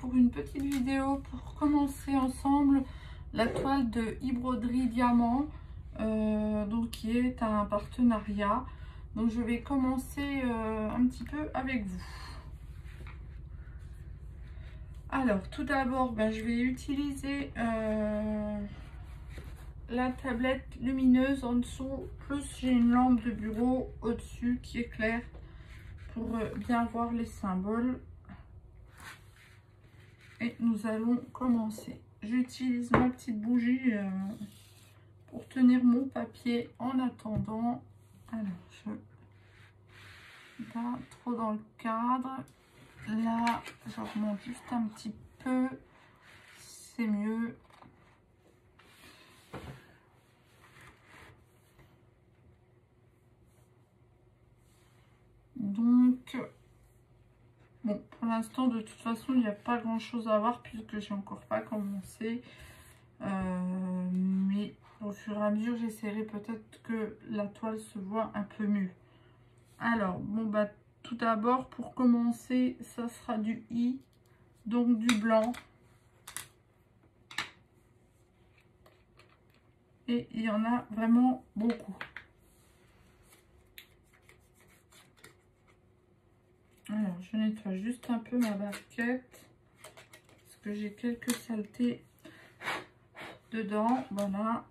pour une petite vidéo pour commencer ensemble la toile de e-broderie diamant, donc qui est un partenariat. Donc je vais commencer un petit peu avec vous. Alors tout d'abord, je vais utiliser la tablette lumineuse en dessous, plus j'ai une lampe de bureau au-dessus qui éclaire pour bien voir les symboles. Et nous allons commencer. J'utilise ma petite bougie pour tenir mon papier en attendant. Alors, je pas trop dans le cadre. Là, je remonte juste un petit peu. C'est mieux. Donc, bon, pour l'instant, de toute façon, il n'y a pas grand-chose à voir puisque j'ai encore pas commencé. Mais au fur et à mesure, j'essaierai peut-être que la toile se voit un peu mieux. Alors, bon, tout d'abord, pour commencer, ça sera du i, donc du blanc. Et il y en a vraiment beaucoup. Alors, je nettoie juste un peu ma barquette parce que j'ai quelques saletés dedans. Voilà.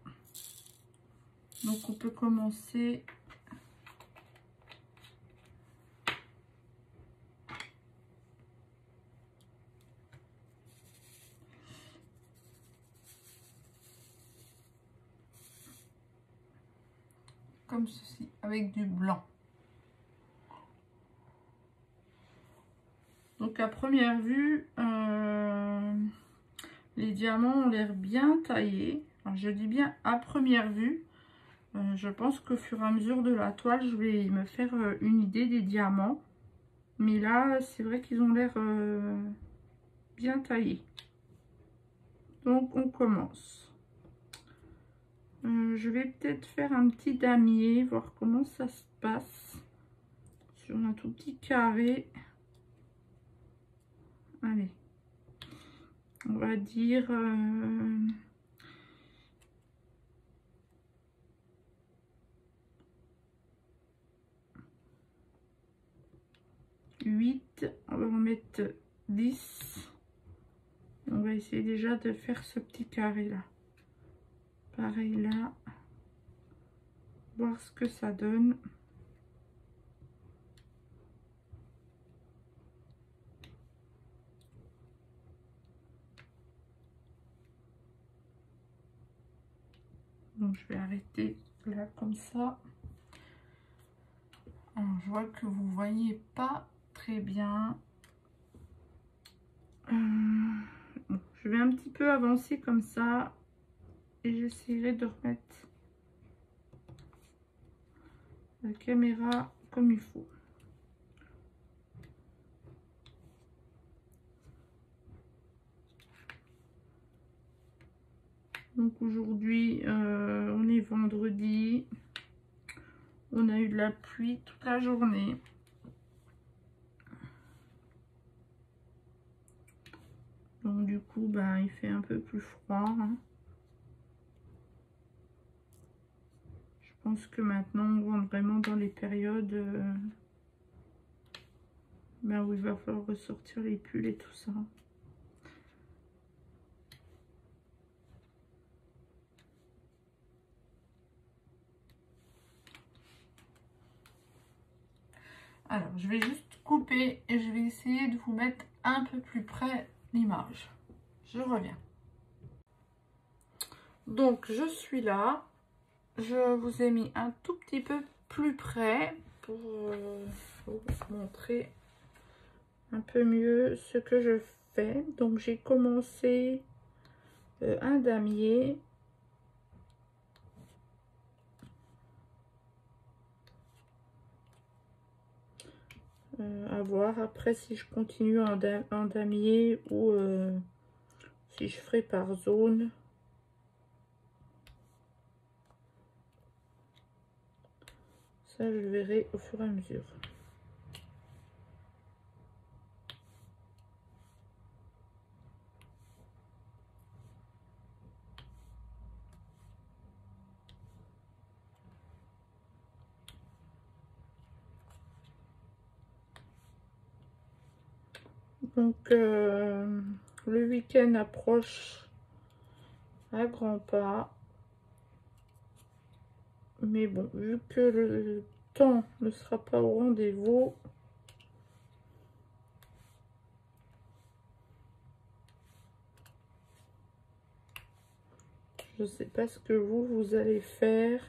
Donc, on peut commencer. Comme ceci, avec du blanc. Donc, à première vue, les diamants ont l'air bien taillés. Alors, je dis bien à première vue. Je pense qu'au fur et à mesure de la toile, je vais me faire une idée des diamants. Mais là, c'est vrai qu'ils ont l'air bien taillés. Donc, on commence. Je vais peut-être faire un petit damier, voir comment ça se passe. Sur un tout petit carré. Allez. On va dire... 8, on va en mettre 10. On va essayer déjà de faire ce petit carré là. Pareil là. Voir ce que ça donne. Donc je vais arrêter là comme ça. Alors, je vois que vous voyez pas très bien. Bon, je vais un petit peu avancer comme ça et j'essaierai de remettre la caméra comme il faut. Donc aujourd'hui, on est vendredi. On a eu de la pluie toute la journée. Donc du coup, il fait un peu plus froid. Hein. Je pense que maintenant, on rentre vraiment dans les périodes où il va falloir ressortir les pulls et tout ça. Alors, je vais juste couper et je vais essayer de vous mettre un peu plus près l'image. Je reviens. Donc, je suis là. Je vous ai mis un tout petit peu plus près pour vous montrer un peu mieux ce que je fais. Donc, j'ai commencé un damier. À voir après si je continue en damier ou si je ferai par zone. Ça, je verrai au fur et à mesure. Donc, le week-end approche à grands pas. Mais bon, vu que le temps ne sera pas au rendez-vous, je ne sais pas ce que vous allez faire.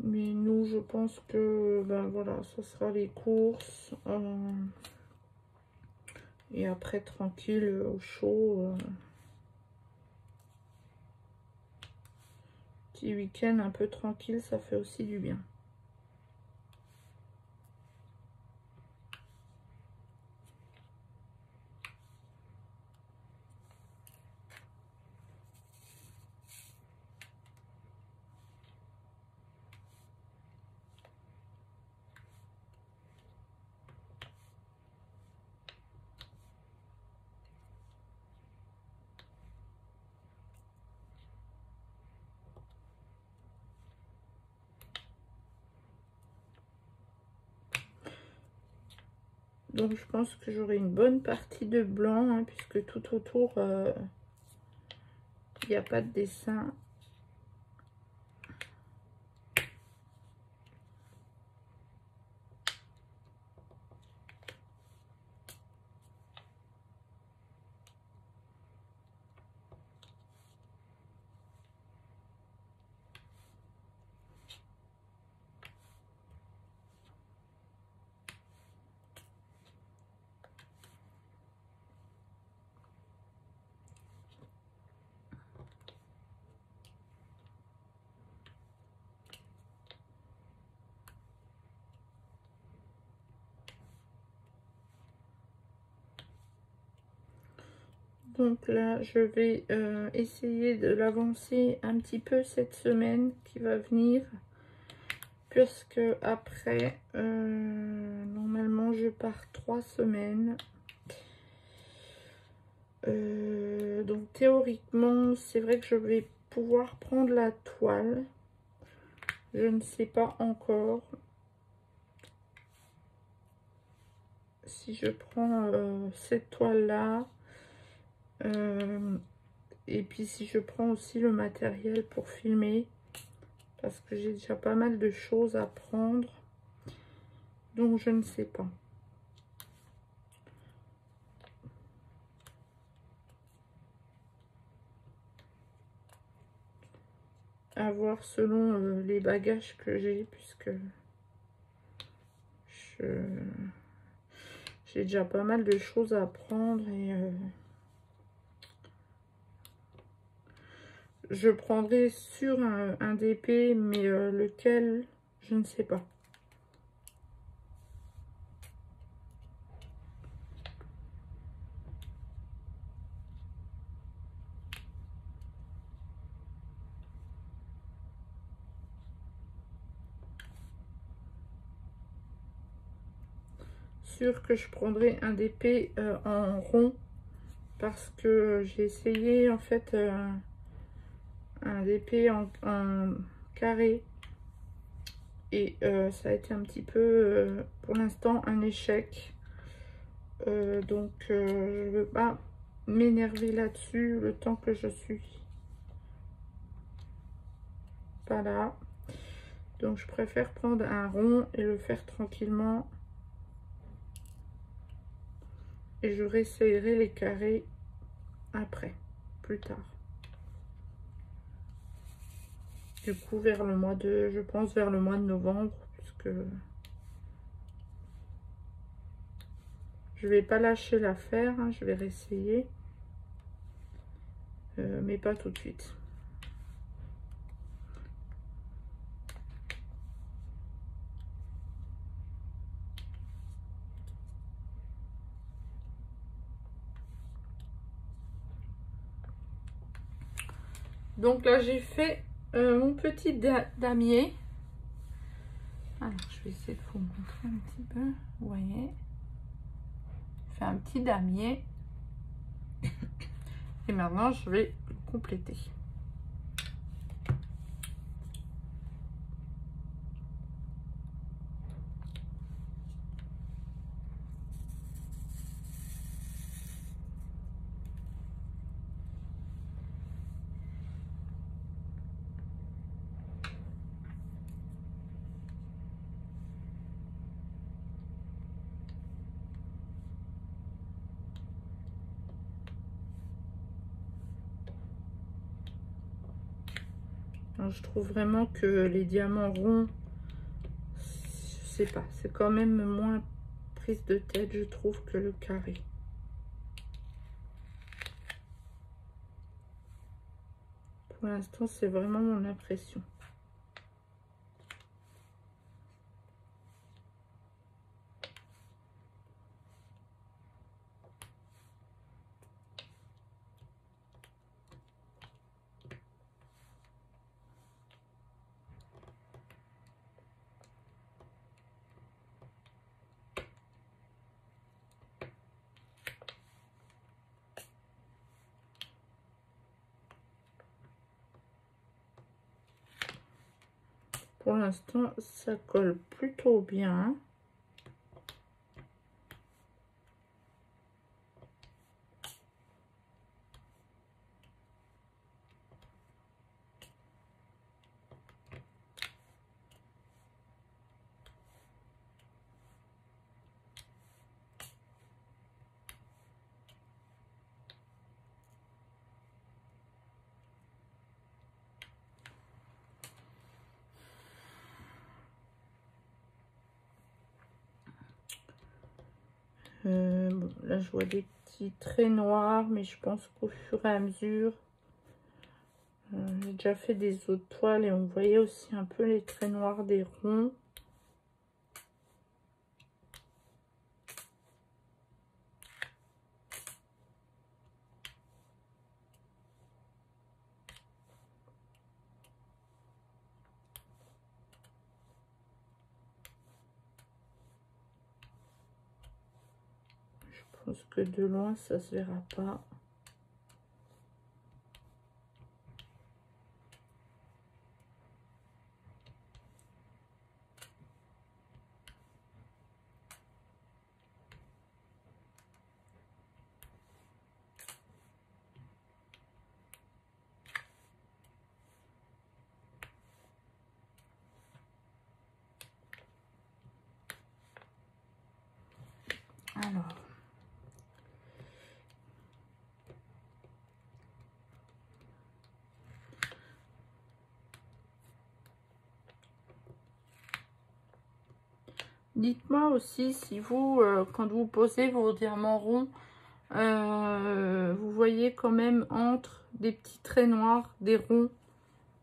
Mais nous, je pense que, ben voilà, ça sera les courses. Et après, tranquille, au chaud. Petit week-end un peu tranquille, ça fait aussi du bien. Donc je pense que j'aurai une bonne partie de blanc, hein, puisque tout autour, il n'y a pas de dessin. Donc là, je vais essayer de l'avancer un petit peu cette semaine qui va venir. Puisque après, normalement, je pars 3 semaines. Donc théoriquement, c'est vrai que je vais pouvoir prendre la toile. Je ne sais pas encore. Si je prends cette toile-là. Et puis si je prends aussi le matériel pour filmer, parce que j'ai déjà pas mal de choses à prendre, donc je ne sais pas. À voir selon les bagages que j'ai, puisque j'ai déjà pas mal de choses à prendre et je prendrai sur un DP, mais lequel, je ne sais pas. Sûr que je prendrai un DP en rond, parce que j'ai essayé en fait un DP en carré et ça a été un petit peu pour l'instant un échec. Donc je veux pas m'énerver là-dessus le temps que je suis pas là. Donc je préfère prendre un rond et le faire tranquillement. Et je réessayerai les carrés après, plus tard. Du coup, vers le mois de, je pense vers le mois de novembre, puisque je vais pas lâcher l'affaire, hein, je vais réessayer, mais pas tout de suite. Donc là, j'ai fait mon petit damier. Alors, je vais essayer de vous montrer un petit peu. Vous voyez, je fais un petit damier. Et maintenant, je vais le compléter. Alors, je trouve vraiment que les diamants ronds, je sais pas, c'est quand même moins prise de tête, je trouve, que le carré. Pour l'instant, c'est vraiment mon impression. Pour l'instant, ça colle plutôt bien. Bon, là, je vois des petits traits noirs, mais je pense qu'au fur et à mesure, j'ai déjà fait des autres toiles et on voyait aussi un peu les traits noirs des ronds. Je pense que de loin, ça se verra pas. Alors, dites-moi aussi si vous, quand vous posez vos diamants ronds, vous voyez quand même entre des petits traits noirs, des ronds,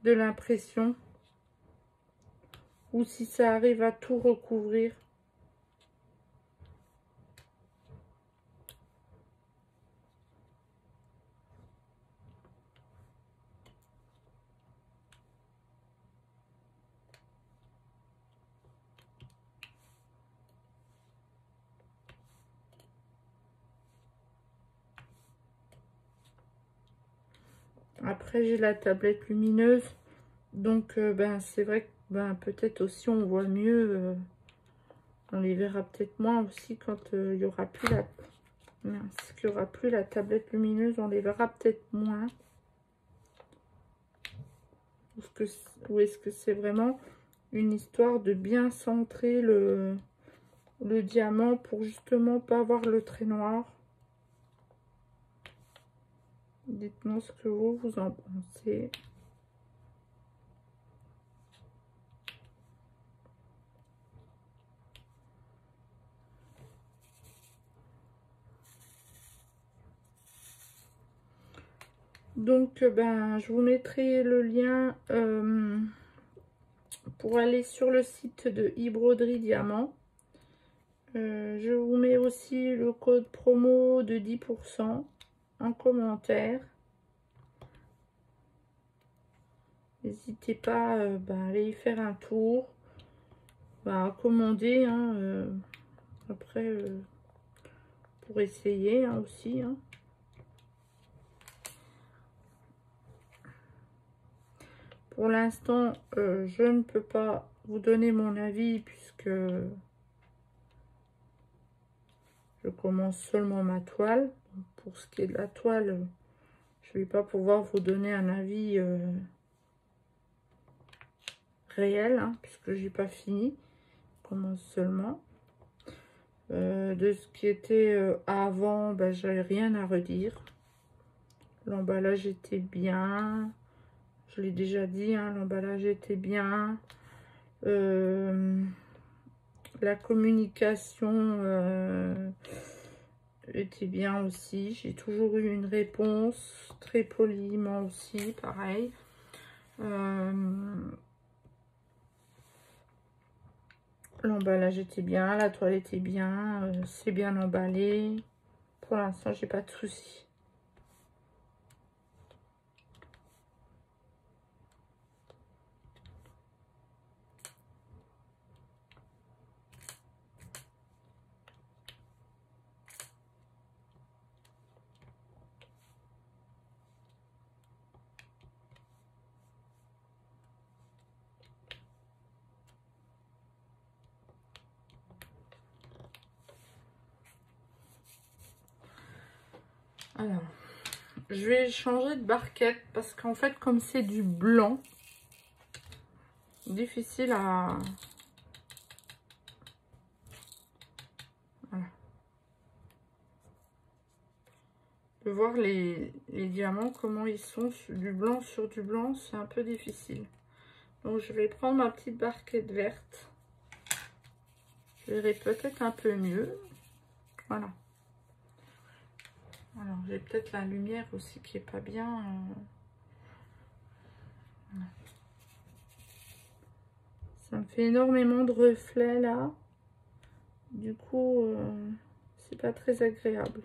de l'impression, ou si ça arrive à tout recouvrir. Après, j'ai la tablette lumineuse, donc ben, c'est vrai que ben, peut-être aussi on voit mieux, on les verra peut-être moins aussi quand il y aura plus la... Mince, qu'il y aura plus la tablette lumineuse, on les verra peut-être moins. Ou est-ce que c'est vraiment une histoire de bien centrer le diamant pour justement pas avoir le trait noir? Dites-moi ce que vous en pensez. Donc, ben, je vous mettrai le lien pour aller sur le site de e-broderie Diamant. Je vous mets aussi le code promo de 10% en commentaire. N'hésitez pas ben, à aller y faire un tour, ben, à commander. Hein, après, pour essayer hein, aussi. Hein. Pour l'instant, je ne peux pas vous donner mon avis puisque je commence seulement ma toile. Pour ce qui est de la toile, je ne vais pas pouvoir vous donner un avis réel hein, puisque j'ai pas fini. Je commence seulement. De ce qui était avant, ben, j'avais rien à redire. L'emballage était bien. Je l'ai déjà dit, hein, l'emballage était bien. La communication était bien aussi. J'ai toujours eu une réponse très poliment aussi, pareil. L'emballage était bien, la toile était bien, c'est bien emballé. Pour l'instant, j'ai pas de soucis. Alors, je vais changer de barquette parce qu'en fait, comme c'est du blanc, difficile à... Voilà. De voir les diamants, comment ils sont du blanc sur du blanc, c'est un peu difficile. Donc, je vais prendre ma petite barquette verte. Je verrai peut-être un peu mieux. Voilà. Alors, j'ai peut-être la lumière aussi qui est pas bien. Voilà. Ça me fait énormément de reflets là. Du coup, c'est pas très agréable.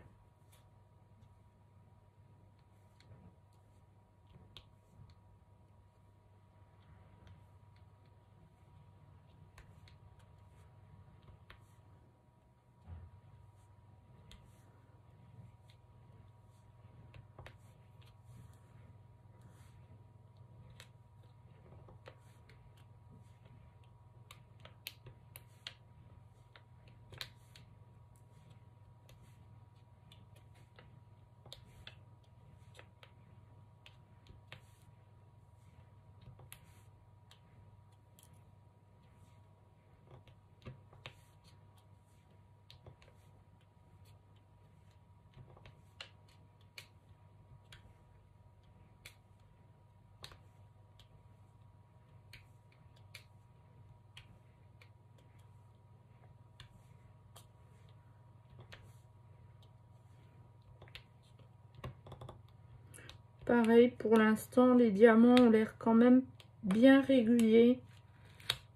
Pareil, pour l'instant, les diamants ont l'air quand même bien réguliers.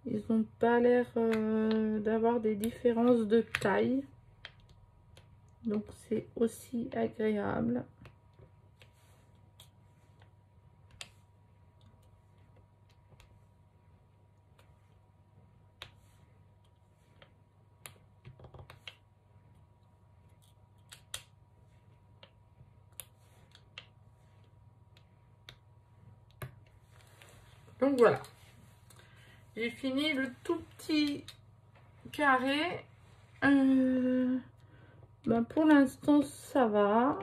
Ils n'ont pas l'air d'avoir des différences de taille. Donc, c'est aussi agréable. Donc, voilà. J'ai fini le tout petit carré. Ben pour l'instant, ça va.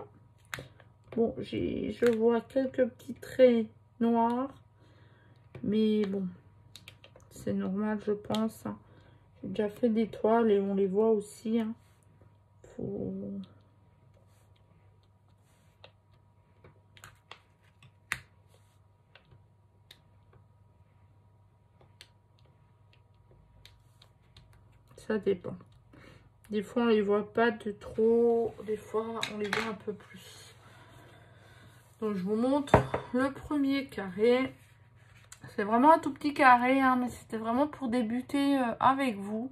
Bon, je vois quelques petits traits noirs. Mais bon, c'est normal, je pense. Hein. J'ai déjà fait des toiles et on les voit aussi. Hein. Faut... Ça dépend. Des fois, on les voit pas de trop. Des fois, on les voit un peu plus. Donc, je vous montre le premier carré. C'est vraiment un tout petit carré, hein, mais c'était vraiment pour débuter avec vous.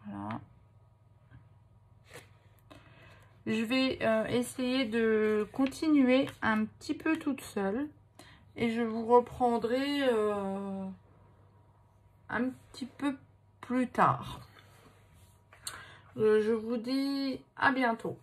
Voilà. Je vais essayer de continuer un petit peu toute seule. Et je vous reprendrai un petit peu plus tard. Je vous dis à bientôt.